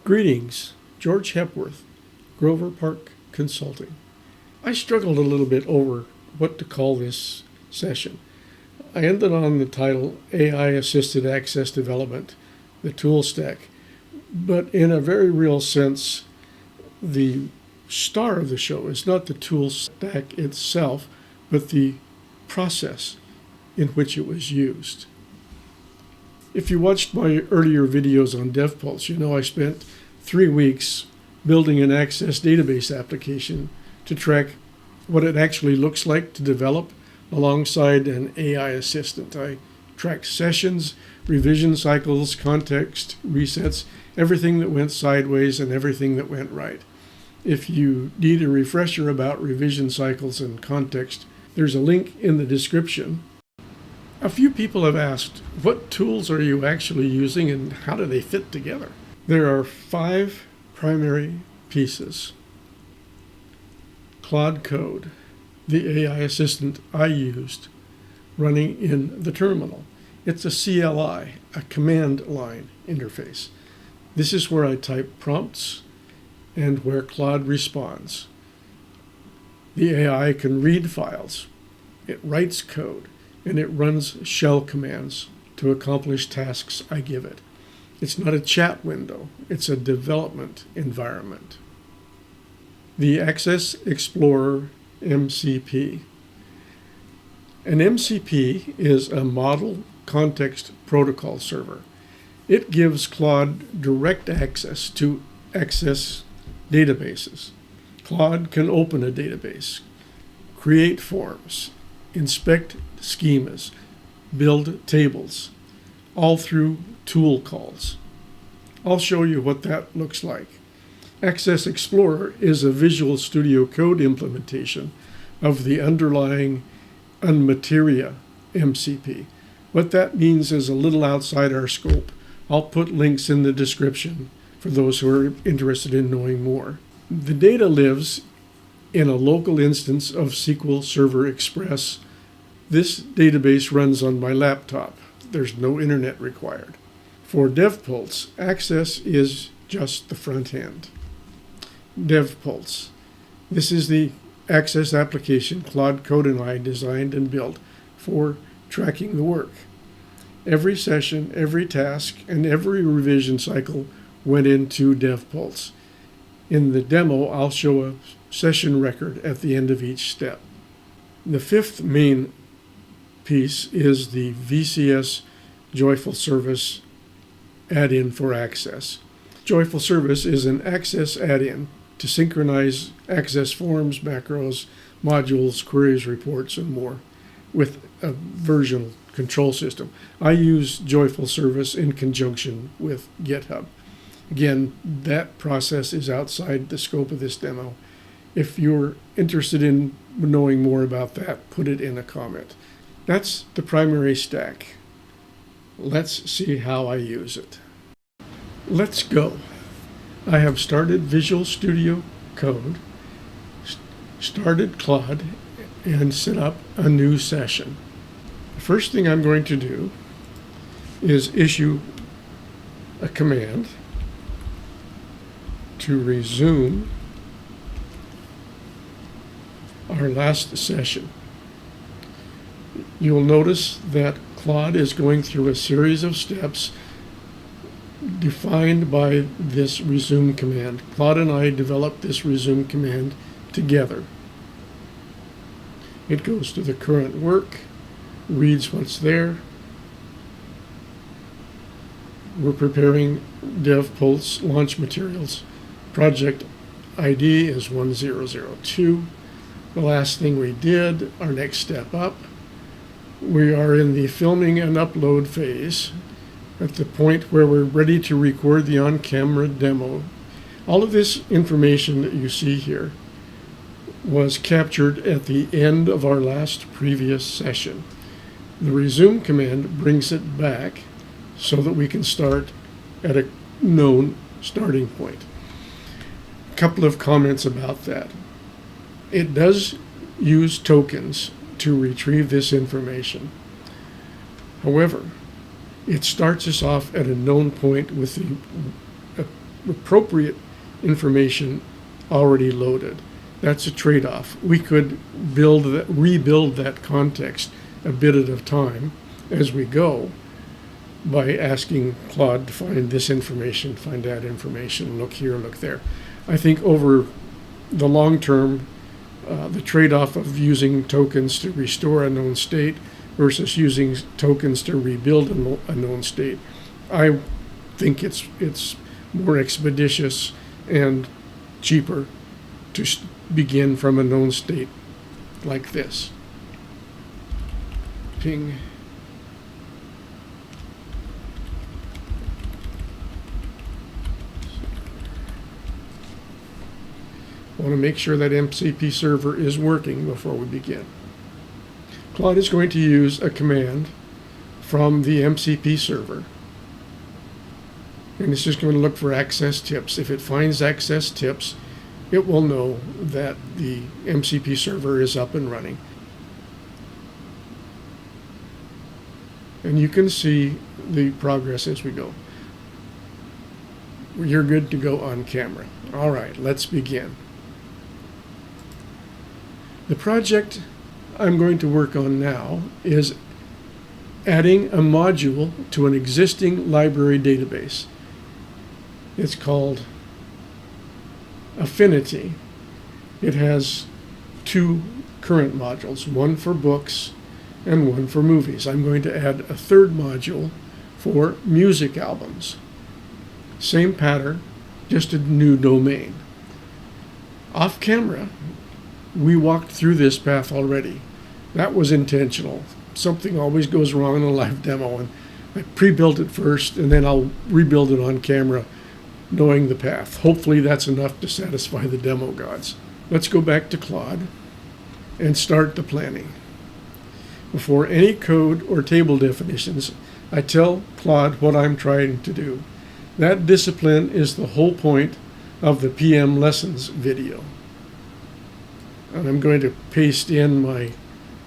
Greetings, George Hepworth, Grover Park Consulting. I struggled a little bit over what to call this session. I ended on the title AI-Assisted Access Development, the Tool Stack. But in a very real sense, the star of the show is not the tool stack itself, but the process in which it was used. If you watched my earlier videos on DevPulse, you know I spent 3 weeks building an Access database application to track what it actually looks like to develop alongside an AI assistant. I tracked sessions, revision cycles, context, resets, everything that went sideways and everything that went right. If you need a refresher about revision cycles and context, there's a link in the description. A few people have asked, what tools are you actually using and how do they fit together? There are 5 primary pieces. Claude Code, the AI assistant I used, running in the terminal. It's a CLI, a command line interface. This is where I type prompts and where Claude responds. The AI can read files, it writes code, and it runs shell commands to accomplish tasks I give it. It's not a chat window, it's a development environment. The Access Explorer MCP. An MCP is a Model Context Protocol server. It gives Claude direct access to access databases. Claude can open a database, create forms, inspect schemas, build tables, all through tool calls. I'll show you what that looks like. Access Explorer is a Visual Studio Code implementation of the underlying Unmateria MCP. What that means is a little outside our scope. I'll put links in the description for those who are interested in knowing more. The data lives in a local instance of SQL Server Express. This database runs on my laptop. There's no internet required. For DevPulse, Access is just the front end. DevPulse. This is the Access application Claude Code and I designed and built for tracking the work. Every session, every task, and every revision cycle went into DevPulse. In the demo, I'll show a session record at the end of each step. The 5th main piece is the VCS Joyful Service add-in for Access. Joyful Service is an Access add-in to synchronize Access forms, macros, modules, queries, reports, and more with a version control system. I use Joyful Service in conjunction with GitHub. Again, that process is outside the scope of this demo. If you're interested in knowing more about that, put it in a comment. That's the primary stack. Let's see how I use it. Let's go. I have started Visual Studio Code, started Claude, and set up a new session. The first thing I'm going to do is issue a command to resume our last session. You'll notice that Claude is going through a series of steps defined by this resume command. Claude and I developed this resume command together. It goes to the current work, reads what's there. We're preparing DevPulse launch materials. Project ID is 1002. The last thing we did, our next step up, we are in the filming and upload phase at the point where we're ready to record the on-camera demo. All of this information that you see here was captured at the end of our last previous session. The resume command brings it back so that we can start at a known starting point. A couple of comments about that. It does use tokens to retrieve this information. However, it starts us off at a known point with the appropriate information already loaded. That's a trade-off. We could rebuild that context a bit at a time as we go by asking Claude to find this information, find that information, look here, look there. I think over the long term, the trade-off of using tokens to restore a known state versus using tokens to rebuild a known state, I think it's more expeditious and cheaper to begin from a known state like this. Ping. I want to make sure that MCP server is working before we begin. Claude is going to use a command from the MCP server. And it's just going to look for access tips. If it finds access tips, it will know that the MCP server is up and running. And you can see the progress as we go. You're good to go on camera. All right, let's begin. The project I'm going to work on now is adding a module to an existing library database. It's called Affinity. It has two current modules, one for books and one for movies. I'm going to add a third module for music albums. Same pattern, just a new domain. Off camera, we walked through this path already. That was intentional. Something always goes wrong in a live demo, and I pre-built it first, and then I'll rebuild it on camera, knowing the path. Hopefully that's enough to satisfy the demo gods. Let's go back to Claude and start the planning. Before any code or table definitions, I tell Claude what I'm trying to do. That discipline is the whole point of the PM lessons video. And I'm going to paste in my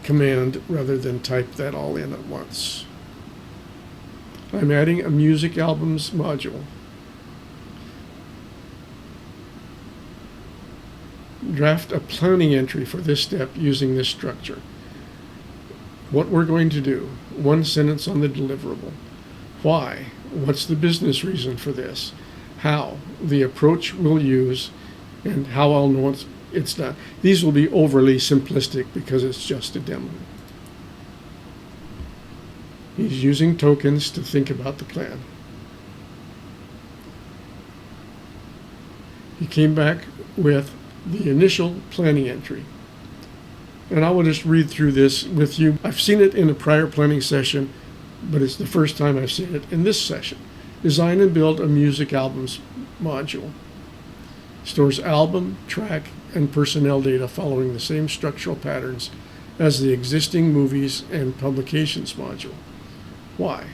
command rather than type that all in at once. I'm adding a music albums module. Draft a planning entry for this step using this structure. What we're going to do, one sentence on the deliverable. Why? What's the business reason for this? How? The approach we'll use, and how I'll know it's done. These will be overly simplistic because it's just a demo. He's using tokens to think about the plan. He came back with the initial planning entry. And I will just read through this with you. I've seen it in a prior planning session, but it's the first time I've seen it in this session. Design and build a music albums module. Stores album, track, and personnel data following the same structural patterns as the existing movies and publications module. Why?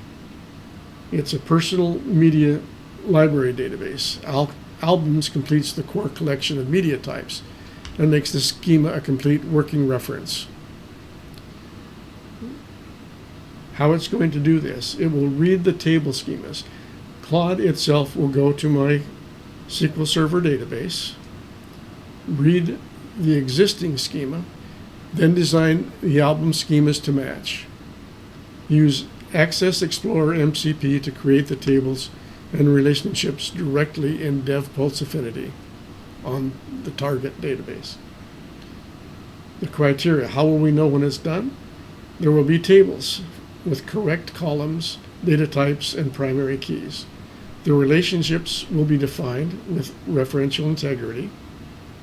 It's a personal media library database. Albums completes the core collection of media types and makes the schema a complete working reference. How it's going to do this, it will read the table schemas. Claude itself will go to my SQL Server database, read the existing schema, then design the album schemas to match. Use Access Explorer MCP to create the tables and relationships directly in DevPulse Affinity on the target database. The criteria, how will we know when it's done? There will be tables with correct columns, data types, and primary keys. The relationships will be defined with referential integrity,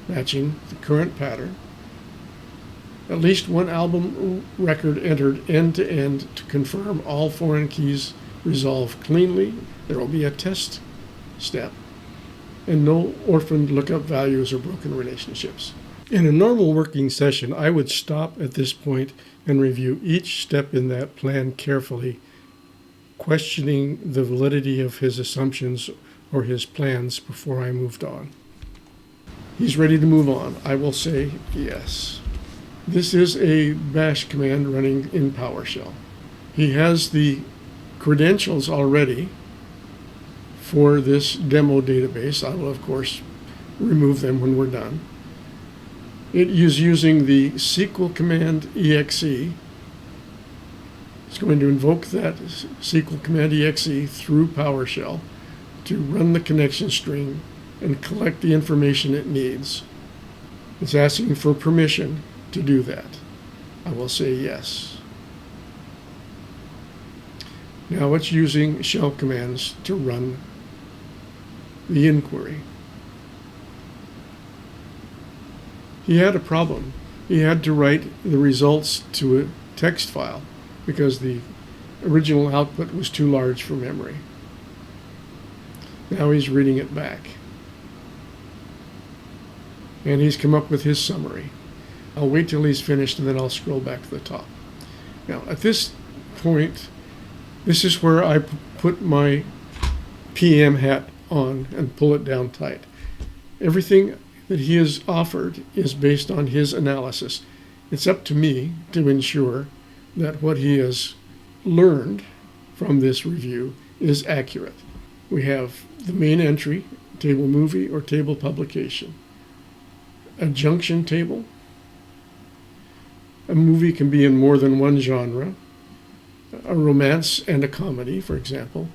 matching the current pattern. At least one album record entered end to end to confirm all foreign keys resolve cleanly. There will be a test step, and no orphaned lookup values or broken relationships. In a normal working session, I would stop at this point and review each step in that plan carefully, questioning the validity of his assumptions or his plans before I moved on. He's ready to move on. I will say yes. This is a bash command running in PowerShell. He has the credentials already for this demo database. I will, of course, remove them when we're done. It is using the SQL command exe. It's going to invoke that SQL command exe through PowerShell to run the connection string and collect the information it needs. It's asking for permission to do that. I will say yes. Now it's using shell commands to run the inquiry. He had a problem. He had to write the results to a text file because the original output was too large for memory. Now he's reading it back. And he's come up with his summary. I'll wait till he's finished and then I'll scroll back to the top. Now at this point, this is where I put my PM hat on and pull it down tight. Everything that he has offered is based on his analysis. It's up to me to ensure that what he has learned from this review is accurate. We have the main entry, table movie or table publication, a junction table. A movie can be in more than one genre, a romance and a comedy, for example.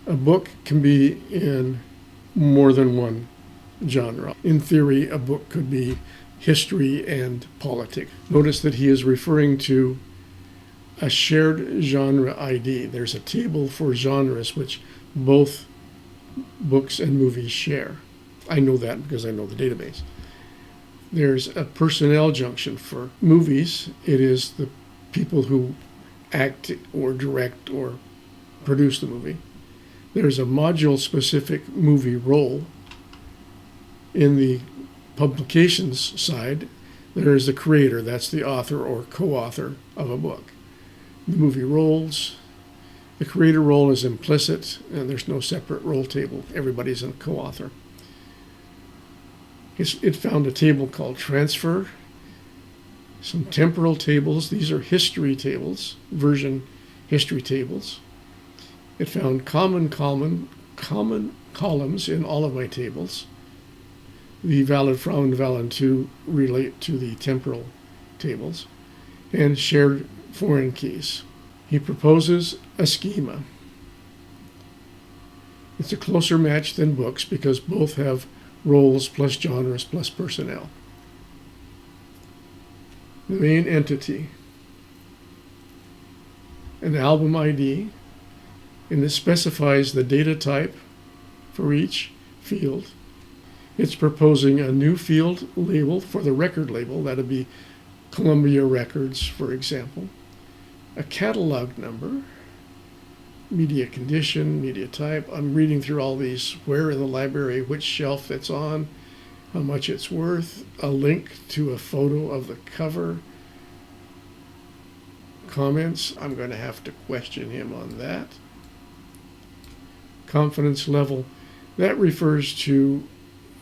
A book can be in more than one genre. In theory, a book could be history and politics. Notice that he is referring to a shared genre ID. There's a table for genres which both books and movies share. I know that because I know the database. There's a personnel junction for movies. It is the people who act or direct or produce the movie. There's a module-specific movie role. In the publications side, there is the creator, that's the author or co-author of a book. The movie roles, the creator role is implicit, and there's no separate role table. Everybody's a co-author. It found a table called transfer, some temporal tables. These are history tables, version history tables. It found common columns in all of my tables. The valid from and valid to relate to the temporal tables, and shared foreign keys. He proposes a schema. It's a closer match than books because both have roles plus genres plus personnel. The main entity, an album ID, and it specifies the data type for each field. It's proposing a new field label for the record label. That'd be Columbia Records, for example. A catalog number, media condition, media type. I'm reading through all these, where in the library, which shelf it's on, how much it's worth, a link to a photo of the cover. Comments, I'm going to have to question him on that. Confidence level, that refers to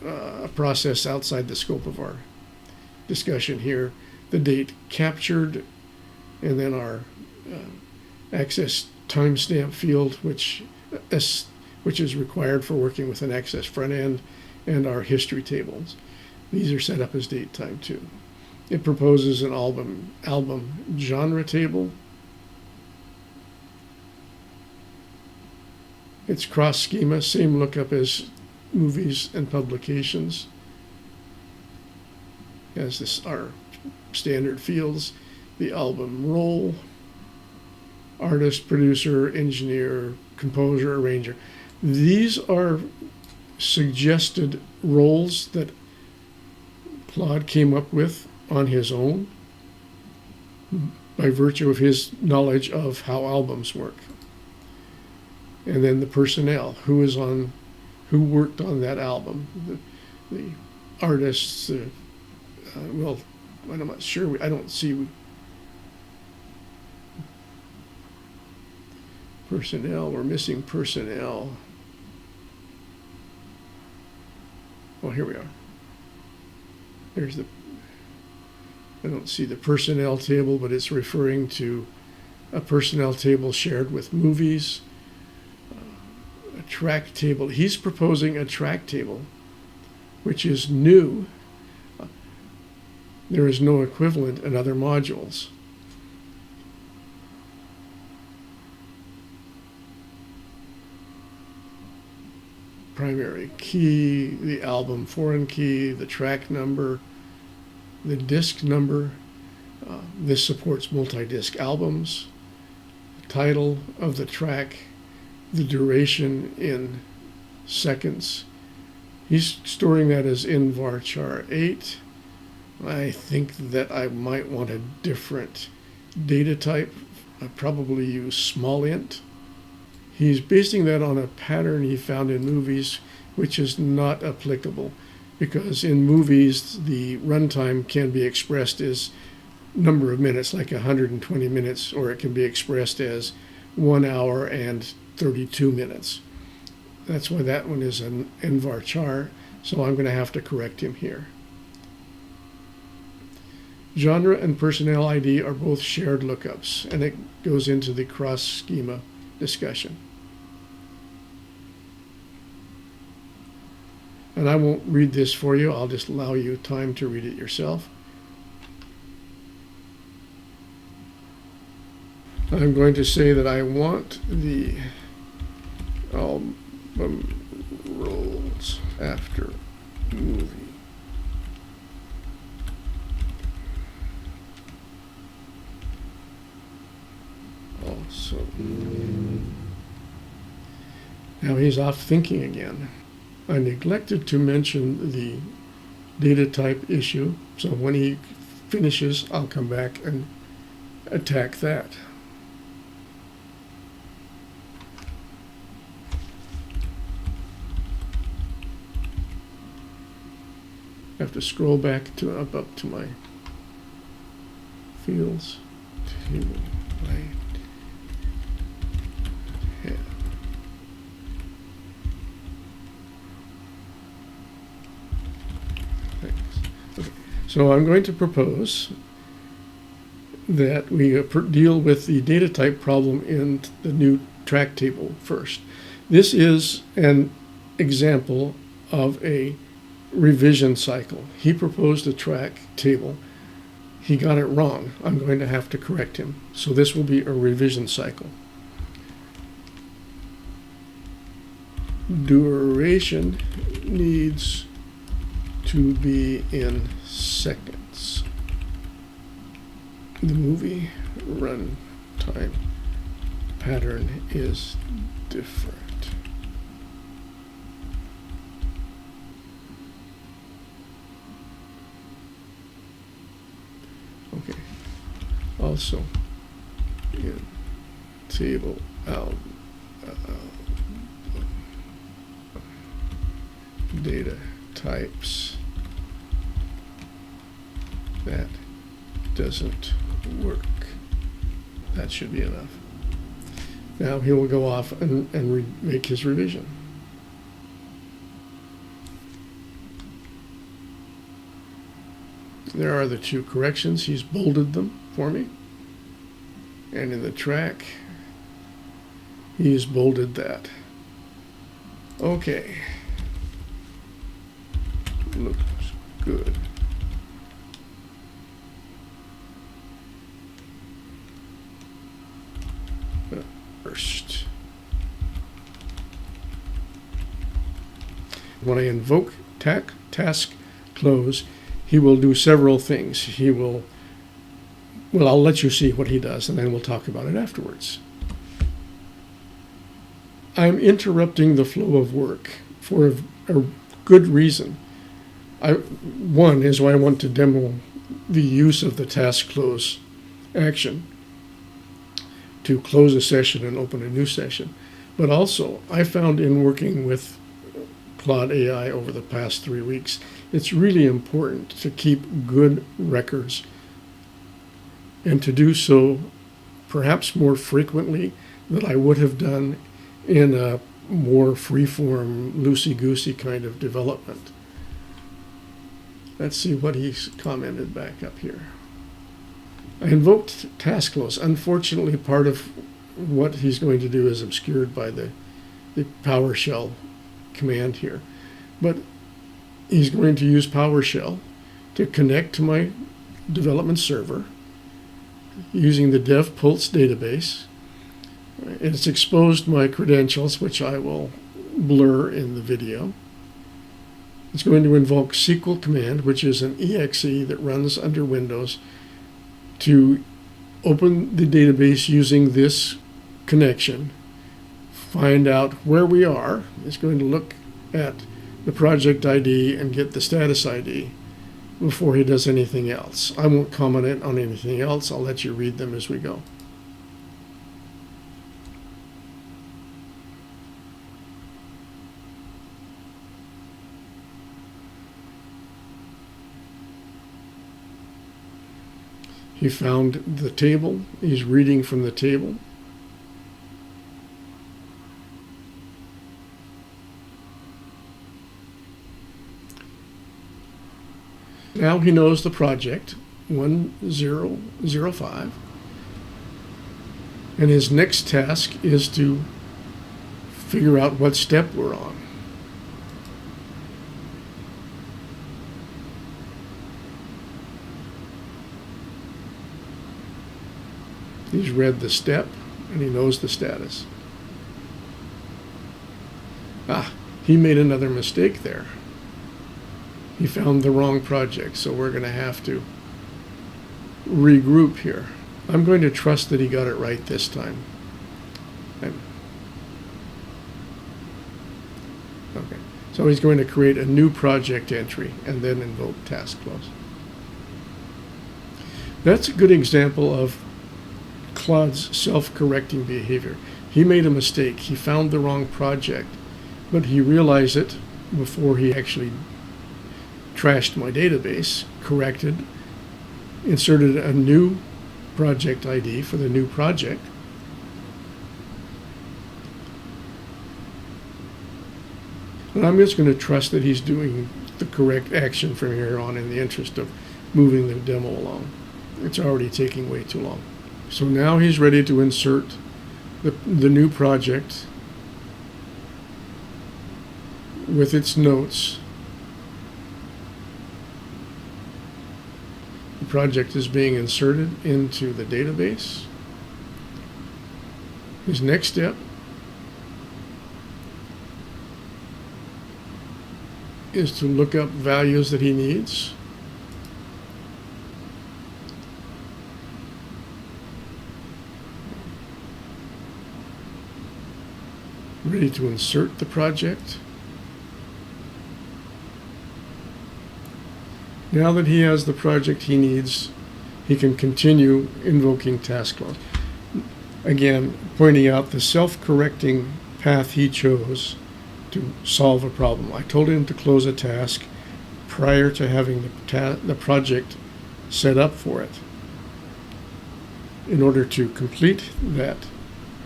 a process outside the scope of our discussion here. The date captured, and then our access timestamp field, which is required for working with an access front end, and our history tables. These are set up as date time too. It proposes an album genre table. It's cross schema, same lookup as movies and publications. As this our standard fields, the album role, artist, producer, engineer, composer, arranger. These are suggested roles that Claude came up with on his own by virtue of his knowledge of how albums work. And then the personnel, who worked on that album, the artists, well, I'm not sure, I don't see personnel, we're missing personnel. Oh, here we are. There's I don't see the personnel table, but it's referring to a personnel table shared with movies, a track table. He's proposing a track table, which is new. There is no equivalent in other modules. Primary key, the album foreign key, the track number, the disc number. This supports multi-disc albums, the title of the track, the duration in seconds. He's storing that as in varchar 8. I think that I might want a different data type. I'd probably use small int. He's basing that on a pattern he found in movies, which is not applicable, because in movies the runtime can be expressed as number of minutes, like 120 minutes, or it can be expressed as 1 hour and 32 minutes. That's why that one is an in varchar, so I'm going to have to correct him here. Genre and personnel ID are both shared lookups, and it goes into the cross-schema discussion. And I won't read this for you, I'll just allow you time to read it yourself. I'm going to say that I want the album rolls after movie. Also, now he's off thinking again. I neglected to mention the data type issue, so when he finishes, I'll come back and attack that. I have to scroll back to up to my fields. Table right. Yeah. Thanks. Okay. So I'm going to propose that we deal with the data type problem in the new track table first. This is an example of a revision cycle. He proposed a track table. He got it wrong. I'm going to have to correct him. So this will be a revision cycle. Duration needs to be in seconds. The movie run time pattern is different. Okay. Also, in table data types, that doesn't work. That should be enough. Now he will go off and make his revision. There are the two corrections. He's bolded them for me. And in the track, he's bolded that. Okay. Looks good. First. When I invoke task close, he will do several things. He will, well, I'll let you see what he does, and then we'll talk about it afterwards. I'm interrupting the flow of work for a good reason. One is why I want to demo the use of the task close action to close a session and open a new session. But also, I found in working with Claude AI over the past 3 weeks, it's really important to keep good records and to do so perhaps more frequently than I would have done in a more free-form, loosey-goosey kind of development. Let's see what he's commented back up here. I invoked task close. Unfortunately, part of what he's going to do is obscured by the the PowerShell command here. But he's going to use PowerShell to connect to my development server using the DevPulse database. It's exposed my credentials, which I will blur in the video. It's going to invoke SQL command, which is an exe that runs under Windows, to open the database using this connection, find out where we are. It's going to look at the project ID and get the status ID before he does anything else. I won't comment on anything else. I'll let you read them as we go. He found the table. He's reading from the table. Now he knows the project, 1005. And his next task is to figure out what step we're on. He's read the step and he knows the status. He made another mistake there. He found the wrong project, so we're going to have to regroup here. I'm going to trust that he got it right this time. Okay. So he's going to create a new project entry and then invoke task close. That's a good example of Claude's self-correcting behavior. He made a mistake. He found the wrong project, but he realized it before he actually trashed my database, corrected, inserted a new project ID for the new project. And I'm just going to trust that he's doing the correct action from here on in the interest of moving the demo along. It's already taking way too long. So now he's ready to insert the new project with its notes. The project is being inserted into the database. His next step is to look up values that he needs. Ready to insert the project. Now that he has the project he needs, he can continue invoking task close. Again, pointing out the self-correcting path he chose to solve a problem. I told him to close a task prior to having the project set up for it. In order to complete that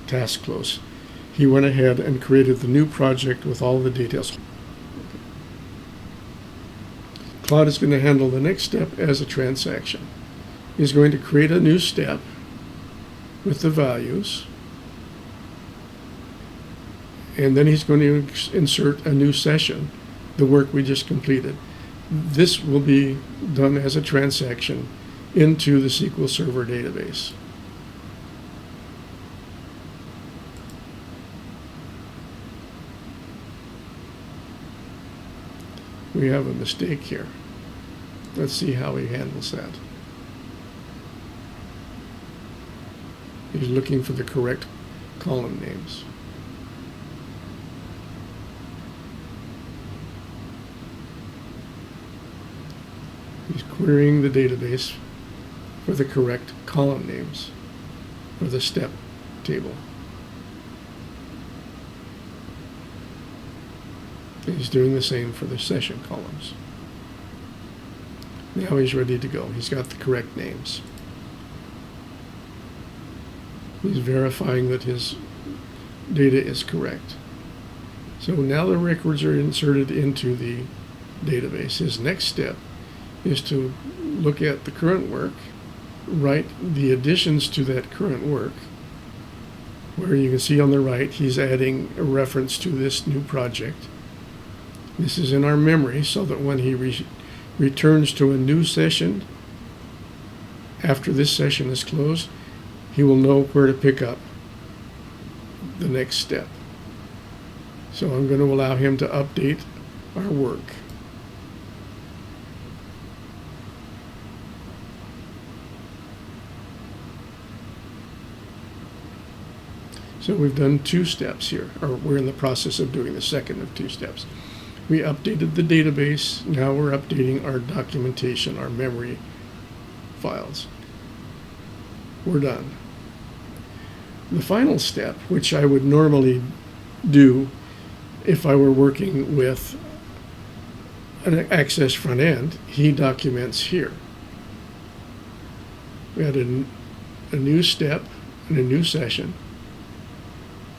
task close, he went ahead and created the new project with all the details. Claude is going to handle the next step as a transaction. He's going to create a new step with the values, and then he's going to insert a new session, the work we just completed. This will be done as a transaction into the SQL Server database. We have a mistake here. Let's see how he handles that. He's looking for the correct column names. He's querying the database for the correct column names for the step table. He's doing the same for the session columns. Now he's ready to go. He's got the correct names. He's verifying that his data is correct. So now the records are inserted into the database. His next step is to look at the current work, write the additions to that current work, where you can see on the right, he's adding a reference to this new project. This is in our memory so that when he returns to a new session, after this session is closed, he will know where to pick up the next step. So I'm going to allow him to update our work. So we've done 2 steps here, or we're in the process of doing the second of 2 steps. We updated the database. Now we're updating our documentation, our memory files. We're done. The final step, which I would normally do if I were working with an Access front end, he documents here. We had a new step and a new session,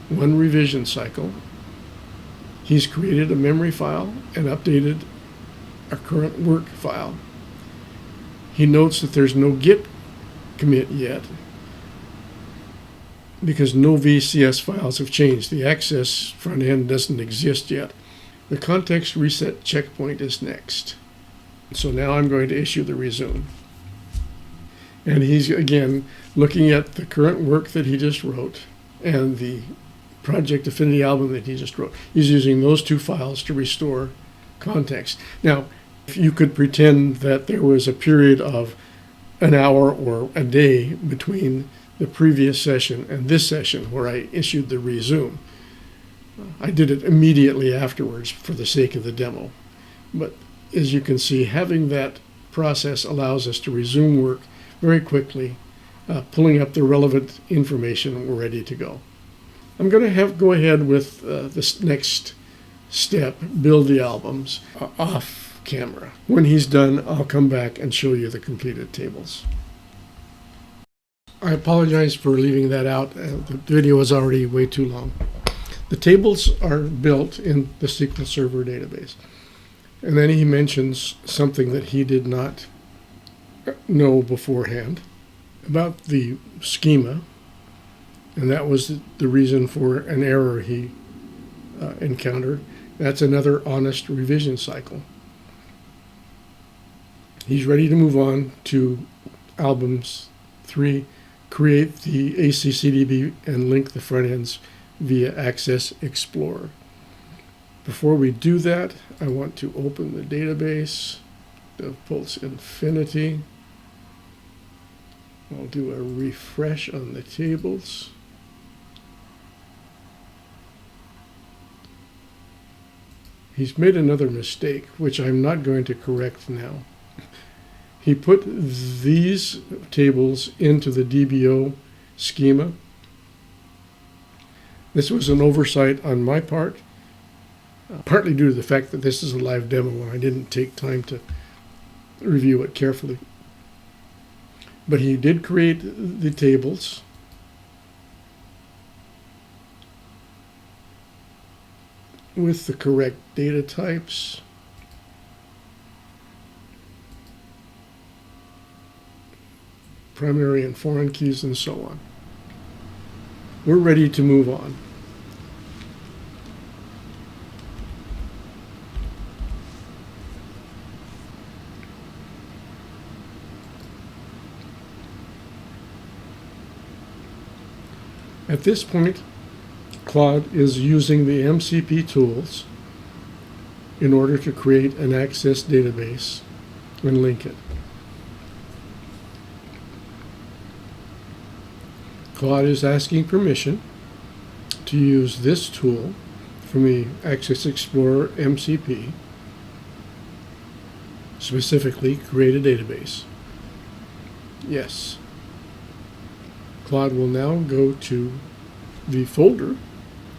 1 revision cycle. He's created a memory file and updated our current work file. He notes that there's no Git commit yet because no VCS files have changed. The Access front end doesn't exist yet. The context reset checkpoint is next. So now I'm going to issue the resume. And he's, again, looking at the current work that he just wrote and the Project Affinity album that he just wrote. He's using those 2 files to restore context. Now, if you could pretend that there was a period of an hour or a day between the previous session and this session where I issued the resume. I did it immediately afterwards for the sake of the demo. But as you can see, having that process allows us to resume work very quickly, pulling up the relevant information, and we're ready to go. I'm going to go ahead with this next step, build the albums, off camera. When he's done, I'll come back and show you the completed tables. I apologize for leaving that out. The video was already way too long. The tables are built in the SQL Server database. And then he mentions something that he did not know beforehand about the schema. And that was the reason for an error he encountered. That's another honest revision cycle. He's ready to move on to albums 3, create the ACCDB and link the front ends via Access Explorer. Before we do that, I want to open the database, DevPulse Infinity. I'll do a refresh on the tables. He's made another mistake, which I'm not going to correct now. He put these tables into the DBO schema. This was an oversight on my part, partly due to the fact that this is a live demo and I didn't take time to review it carefully. But he did create the tables. With the correct data types. Primary and foreign keys and so on. We're ready to move on. At this point, Claude is using the MCP tools in order to create an Access database and link it. Claude is asking permission to use this tool from the Access Explorer MCP, specifically create a database. Yes. Claude will now go to the folder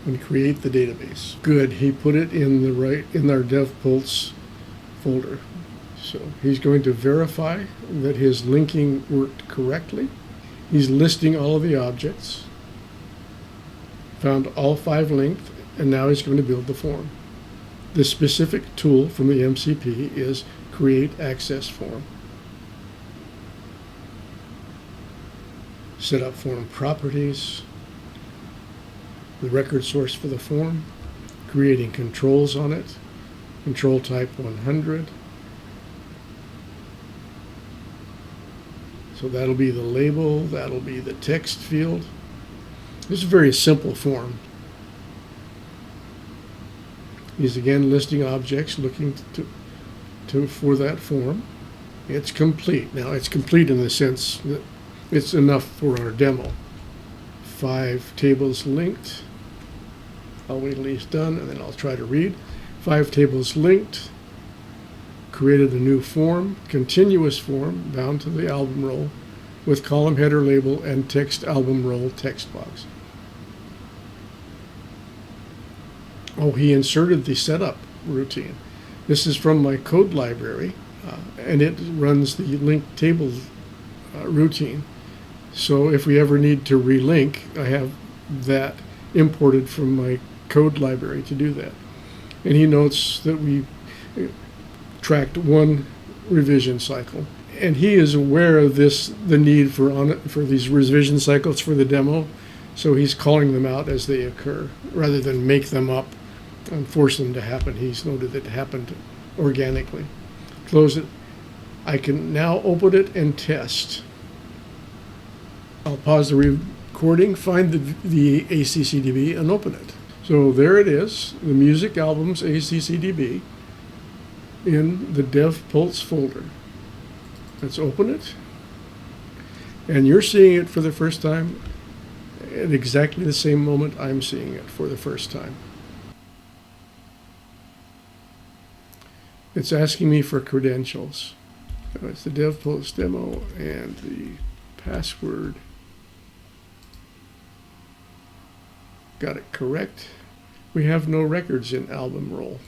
and create the database. Good, he put it in our DevPulse folder. So he's going to verify that his linking worked correctly. He's listing all of the objects, found all 5 linked, and now he's going to build the form. The specific tool from the MCP is Create Access Form. Set up form properties. the record source for the form, creating controls on it, control type 100. So that'll be the label, that'll be the text field. This is a very simple form. He's again listing objects looking for that form. It's complete. Now it's complete in the sense that it's enough for our demo. 5 tables linked. I'll wait till he's done and then I'll try to read. 5 tables linked. Created a new form, continuous form, bound to the album roll with column header label and text album roll text box. Oh, he inserted the setup routine. This is from my code library, and it runs the linked table routine. So if we ever need to relink, I have that imported from my code library to do that. And he notes that we tracked 1 revision cycle. And he is aware of the need for these revision cycles for the demo. So he's calling them out as they occur, rather than make them up and force them to happen. He's noted that it happened organically. Close it. I can now open it and test. I'll pause the recording, find the ACCDB, and open it. So there it is, the music albums ACCDB in the DevPulse folder. Let's open it. And you're seeing it for the first time at exactly the same moment I'm seeing it for the first time. It's asking me for credentials. So it's the DevPulse demo and the password. Got it correct. We have no records in album roll.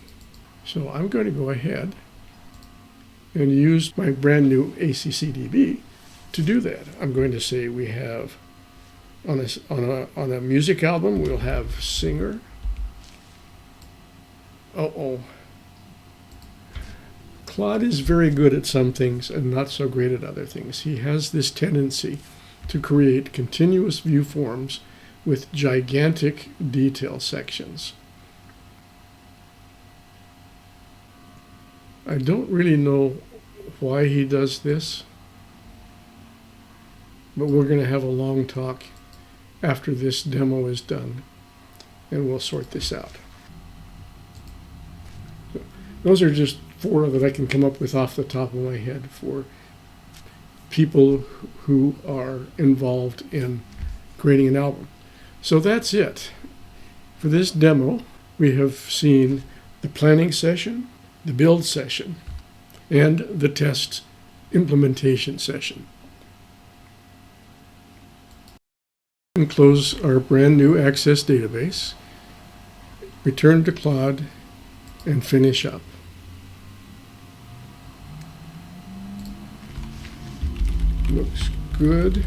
So I'm going to go ahead and use my brand new ACCDB to do that. I'm going to say we have on a music album, we'll have singer. Claude is very good at some things and not so great at other things. He has this tendency to create continuous view forms with gigantic detail sections. I don't really know why he does this, but we're going to have a long talk after this demo is done, and we'll sort this out. So those are just 4 that I can come up with off the top of my head for people who are involved in creating an album. So that's it. For this demo, we have seen the planning session, the build session, and the test implementation session. And close our brand new Access database, return to Claude, and finish up. Looks good.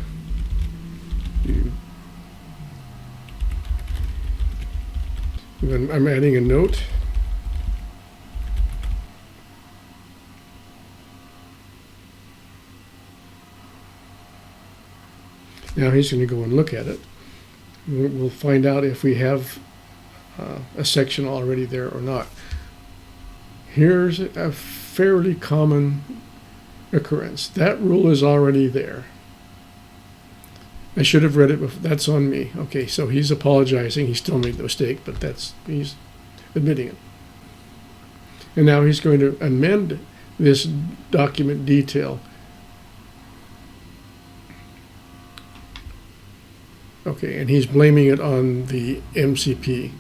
Then I'm adding a note. Now he's going to go and look at it. We'll find out if we have a section already there or not. Here's a fairly common occurrence. That rule is already there. I should have read it before. That's on me. Okay, so he's apologizing. He still made the mistake, but he's admitting it. And now he's going to amend this document detail. Okay, and he's blaming it on the MCP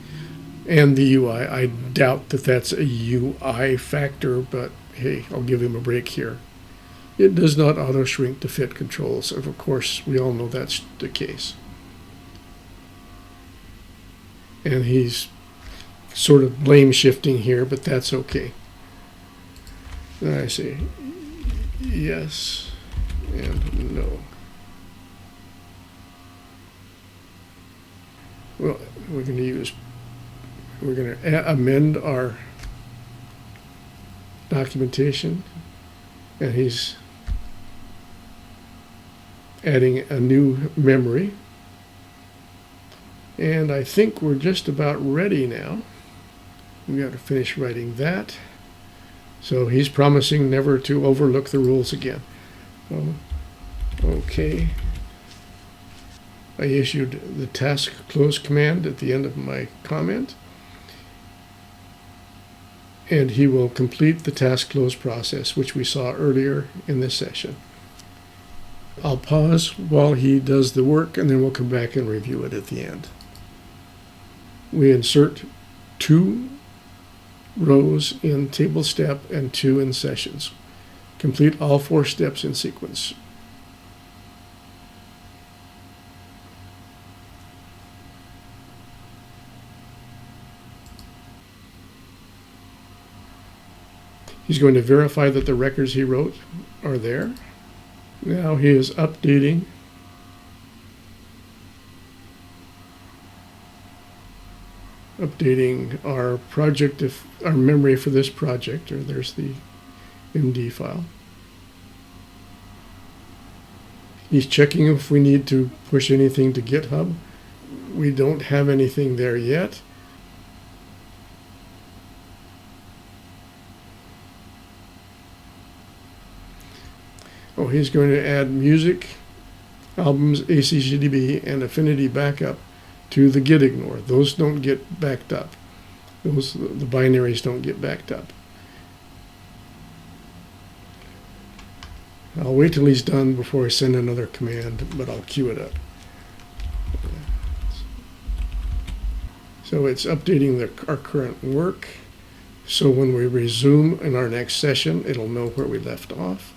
and the UI. I doubt that that's a UI factor, but hey, I'll give him a break here. It does not auto-shrink to fit controls. Of course, we all know that's the case. And he's sort of blame shifting here, but that's okay. Then I say yes and no. Well, we're going to amend our documentation, and he's adding a new memory. And I think we're just about ready now. We got to finish writing that. So he's promising never to overlook the rules again. Okay. I issued the task close command at the end of my comment. And he will complete the task close process, which we saw earlier in this session. I'll pause while he does the work, and then we'll come back and review it at the end. We insert 2 rows in table step and 2 in sessions. Complete all 4 steps in sequence. He's going to verify that the records he wrote are there. Now he is updating our project, our memory for this project, or there's the MD file. He's checking if we need to push anything to GitHub. We don't have anything there yet. Oh, he's going to add music, albums, ACGDB, and Affinity backup to the git ignore. Those don't get backed up. The binaries don't get backed up. I'll wait till he's done before I send another command, but I'll queue it up. So it's updating our current work. So when we resume in our next session, it'll know where we left off.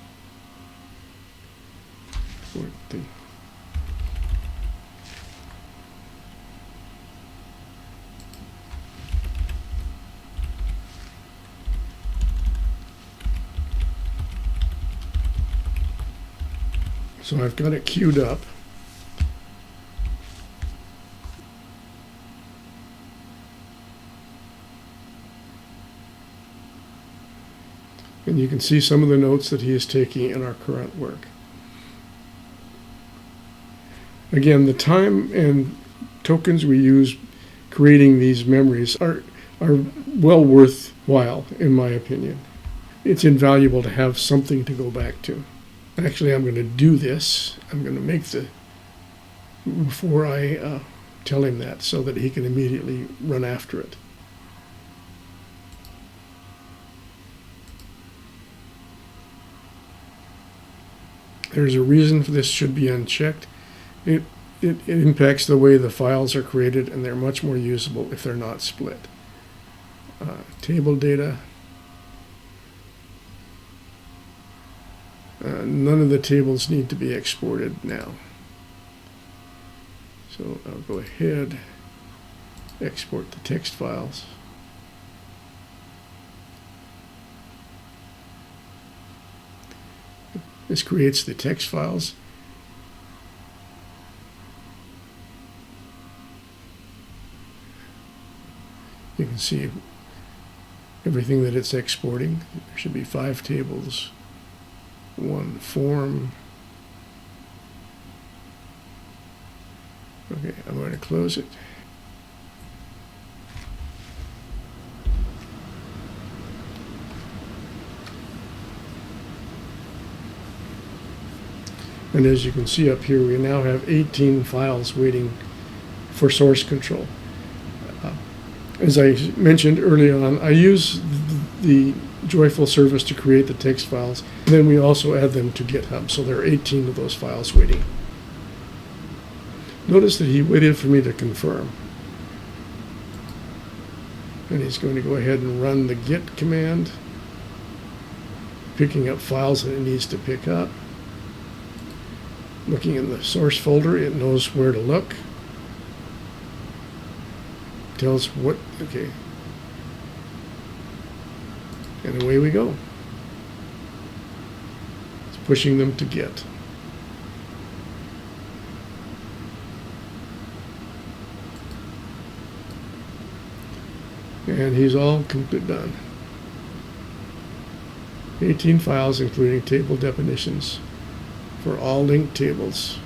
So I've got it queued up. And you can see some of the notes that he is taking in our current work. Again, the time and tokens we use creating these memories are well worthwhile, in my opinion. It's invaluable to have something to go back to. Actually, I'm going to do this. I'm going to make before I tell him that, so that he can immediately run after it. There's a reason for this should be unchecked. It impacts the way the files are created, and they're much more usable if they're not split. Table data. None of the tables need to be exported now. So I'll go ahead, export the text files. This creates the text files. You can see everything that it's exporting. There should be 5 tables, 1 form. Okay, I'm going to close it. And as you can see up here, we now have 18 files waiting for source control. As I mentioned early on, I use the Joyful service to create the text files, and then we also add them to GitHub, so there are 18 of those files waiting. Notice that he waited for me to confirm. And he's going to go ahead and run the git command, picking up files that it needs to pick up. Looking in the source folder, it knows where to look. Tells what, okay. And away we go. It's pushing them to Git. And he's all complete done. 18 files, including table definitions for all linked tables.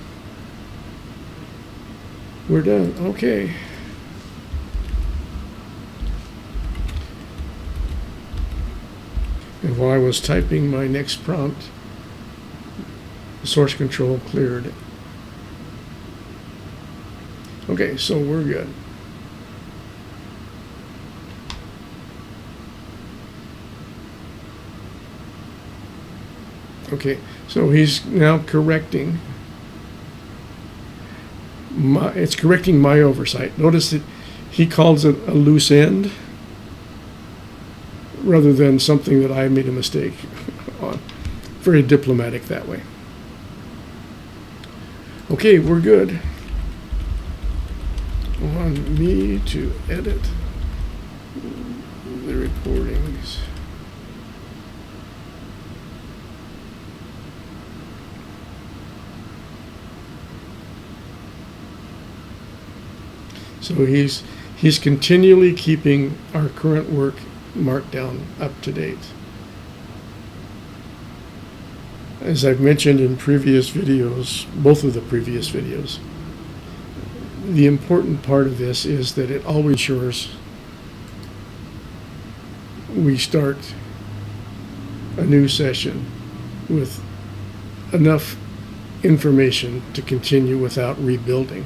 We're done. Okay. And while I was typing my next prompt, the source control cleared. Okay, so we're good. Okay, so he's now correcting it's correcting my oversight. Notice that he calls it a loose end rather than something that I made a mistake on. Very diplomatic that way. Okay, we're good. On me to edit the recordings. So he's continually keeping our current work marked down up to date. As I've mentioned in previous videos, both of the previous videos, the important part of this is that it always ensures we start a new session with enough information to continue without rebuilding.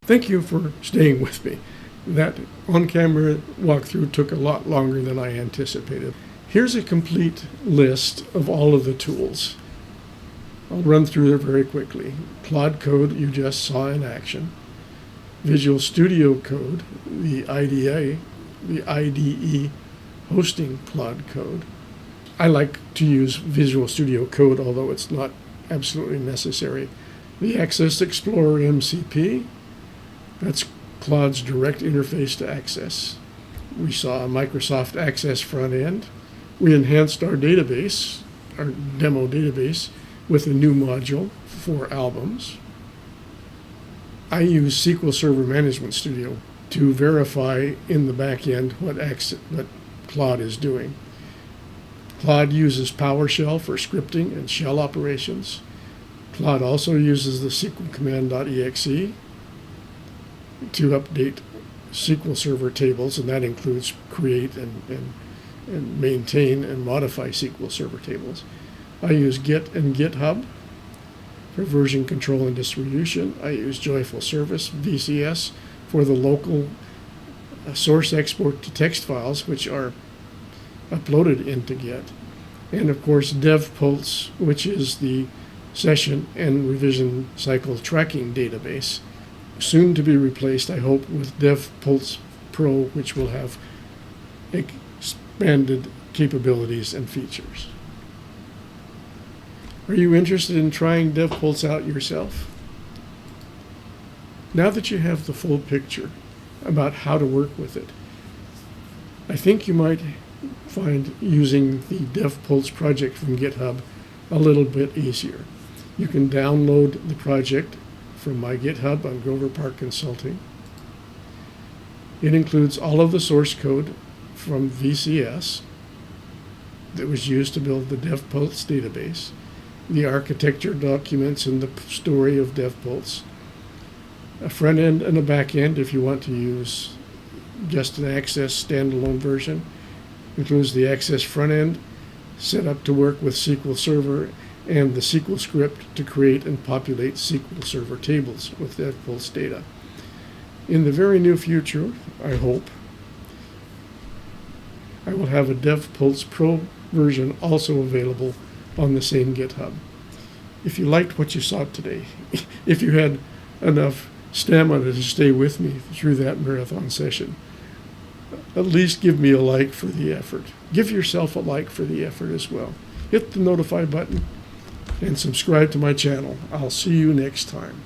Thank you for staying with me. That on-camera walkthrough took a lot longer than I anticipated. Here's a complete list of all of the tools. I'll run through them very quickly. Claude Code, you just saw in action. Visual Studio Code, the IDE hosting Claude Code. I like to use Visual Studio Code, although it's not absolutely necessary. The Access Explorer MCP, that's Claude's direct interface to Access. We saw a Microsoft Access front end. We enhanced our database, our demo database, with a new module for albums. I use SQL Server Management Studio to verify in the back end what Claude is doing. Claude uses PowerShell for scripting and shell operations. Claude also uses the SQL command.exe to update SQL Server tables, and that includes create and maintain and modify SQL Server tables. I use Git and GitHub for version control and distribution. I use Joyful Service, VCS, for the local source export to text files, which are uploaded into Git. And of course, DevPulse, which is the session and revision cycle tracking database, soon to be replaced, I hope, with DevPulse Pro, which will have expanded capabilities and features. Are you interested in trying DevPulse out yourself? Now that you have the full picture about how to work with it, I think you might find using the DevPulse project from GitHub a little bit easier. You can download the project from my GitHub on Grover Park Consulting. It includes all of the source code from VCS that was used to build the DevPulse database, the architecture documents and the story of DevPulse, a front end and a back end if you want to use just an Access standalone version. Includes the Access front end set up to work with SQL Server and the SQL script to create and populate SQL Server tables with DevPulse data. In the very near future, I hope, I will have a DevPulse Pro version also available on the same GitHub. If you liked what you saw today, if you had enough stamina to stay with me through that marathon session, at least give me a like for the effort. Give yourself a like for the effort as well. Hit the notify button and subscribe to my channel. I'll see you next time.